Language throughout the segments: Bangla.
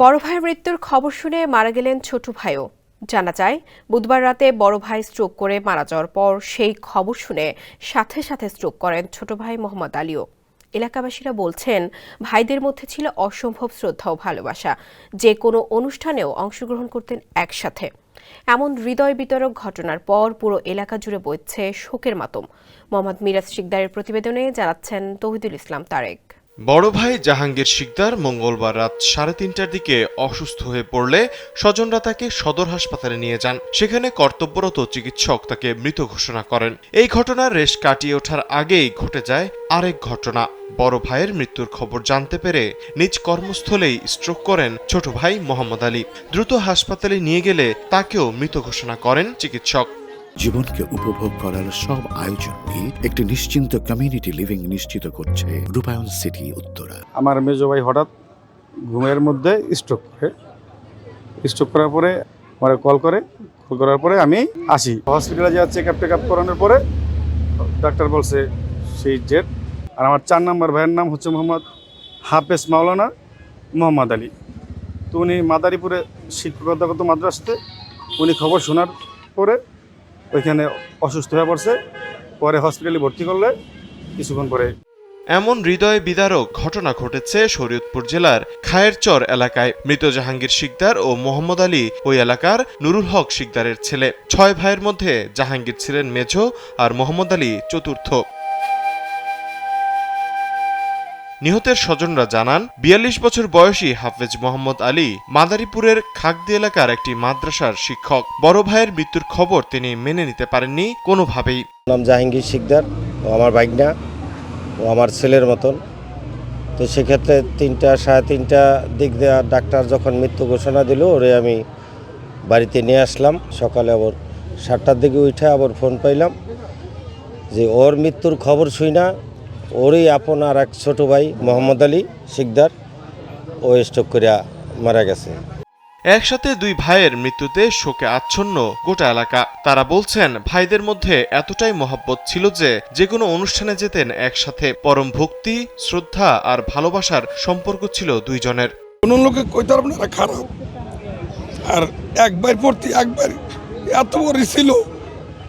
বড় ভাইয়ের মৃত্যুর খবর শুনে মারা গেলেন ছোট ভাইও। জানা যায়, বুধবার রাতে বড় ভাই স্ট্রোক করে মারা যাওয়ার পর সেই খবর শুনে সাথে সাথে স্ট্রোক করেন ছোট ভাই মোহাম্মদ আলীও। এলাকাবাসীরা বলছেন, ভাইদের মধ্যে ছিল অসম্ভব শ্রদ্ধা ও ভালোবাসা। যে কোনো অনুষ্ঠানেও অংশগ্রহণ করতেন একসাথে। এমন হৃদয় বিতরক ঘটনার পর পুরো এলাকা জুড়ে বইছে শোকের মাতম। মোহাম্মদ মিরাজ শিকদারের প্রতিবেদনে জানাচ্ছেন তৌহিদুল ইসলাম তারেক। বড় ভাই জাহাঙ্গীর শিকদার মঙ্গলবার রাত 3:30টার দিকে অসুস্থ হয়ে পড়লে স্বজনরা তাকে সদর হাসপাতালে নিয়ে যান। সেখানে কর্তব্যরত চিকিৎসক তাকে মৃত ঘোষণা করেন। এই ঘটনার রেশ কাটিয়ে ওঠার আগেই ঘটে যায় আরেক ঘটনা। বড় ভাইয়ের মৃত্যুর খবর জানতে পেরে নিজ কর্মস্থলেই স্ট্রোক করেন ছোট ভাই মোহাম্মদ আলী। দ্রুত হাসপাতালে নিয়ে গেলে তাকেও মৃত ঘোষণা করেন চিকিৎসক। জীবনকে উপভোগ করার সব আয়োজনকে একটি নিশ্চিন্ত কমিউনিটি লিভিং নিশ্চিত করছে রূপায়ণ সিটি উত্তরা। আমার মেজো ভাই হঠাৎ ঘুমের মধ্যে স্ট্রোক করার পরে আমার কল করার পরে আমি আসি হসপিটালে যা চেক আপ করানোর পরে ডাক্তার বলছে সেই ডেট। আর আমার 4 নম্বর ভাইয়ের নাম হচ্ছে মোহাম্মদ হাফেজ মাওলানা মোহাম্মদ আলী। তো উনি মাদারীপুরে শিক্ষকতা করতো মাদ্রাসাতে। উনি খবর শোনার পরে ওইখানে অসুস্থ হয়ে পড়ছে, পরে হসপিটালে ভর্তি করলে কিছুক্ষণ পরে। এমন হৃদয় বিদারক ঘটনা ঘটেছে শরীয়তপুর জেলার খায়েরচর এলাকায়। মৃত জাহাঙ্গীর শিকদার ও মোহাম্মদ আলী ওই এলাকার নুরুল হক শিকদারের ছেলে। 6 ভাইয়ের মধ্যে জাহাঙ্গীর ছিলেন মেঝো আর মোহাম্মদ আলী চতুর্থ। নিহতের স্বজনরা জানান, 42 বছর বয়সী হাফেজ মোহাম্মদ আলী মাদারীপুরের খাগদি এলাকার একটি মাদ্রাসার শিক্ষক। বড় ভাইয়ের মৃত্যুর খবর তিনি মেনে নিতে পারেননি কোনোভাবেই। নাম জাহাঙ্গীর শিকদার, ও আমার ভাগনা, ও আমার ছেলের মতন। তো সেক্ষেত্রে 3:30 দিক দেওয়া ডাক্তার যখন মৃত্যু ঘোষণা দিল, ওরে আমি বাড়িতে নিয়ে আসলাম। সকালে আবার 7টার দিকে উঠে আবার ফোন পাইলাম যে ওর মৃত্যুর খবর শুই না ওরই আপন আর এক ছোট ভাই মোহাম্মদ আলী শিকদার ও স্ট্রোক করে মারা গেছে। একসাথে 2 ভাইয়ের মৃত্যুতে শোকে আচ্ছন্ন গোটা এলাকা। তারা বলছেন, ভাইদের মধ্যে এতটাই মহব্বত ছিল যে কোনো অনুষ্ঠানে যেতেন একসাথে। পরম ভক্তি, শ্রদ্ধা আর ভালোবাসার সম্পর্ক ছিল দুইজনের। কোনো লোকে কইতে পারবে না খারাপ, আর একবার প্রতি একবার এত বড় ছিল,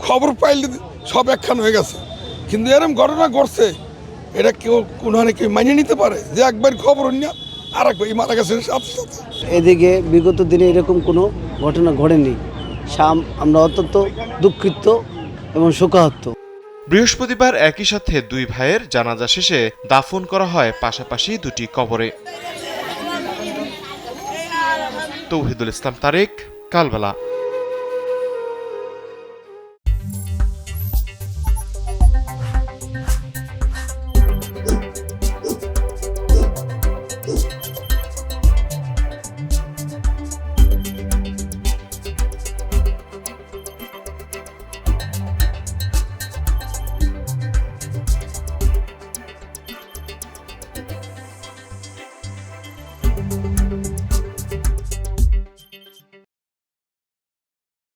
খবর পাইলে সব একখান হয়ে গেছে। কিন্তু এরকম ঘটনা ঘটছে, এটা কেউ কোনো কেউ মানিয়ে নিতে পারে যে একবার খবর না আর একবার মারা গেছে সাথে সাথে। এদিকে বিগত দিনে এরকম কোনো ঘটনা ঘটেনি। আমরা অত্যন্ত দুঃখিত এবং শোকাহত। বৃহস্পতিবার একই সাথে 2 ভাইয়ের জানাজা শেষে দাফন করা হয় পাশাপাশি 2টি কবরে। তৌহিদুল ইসলাম তারেক, কালবেলা।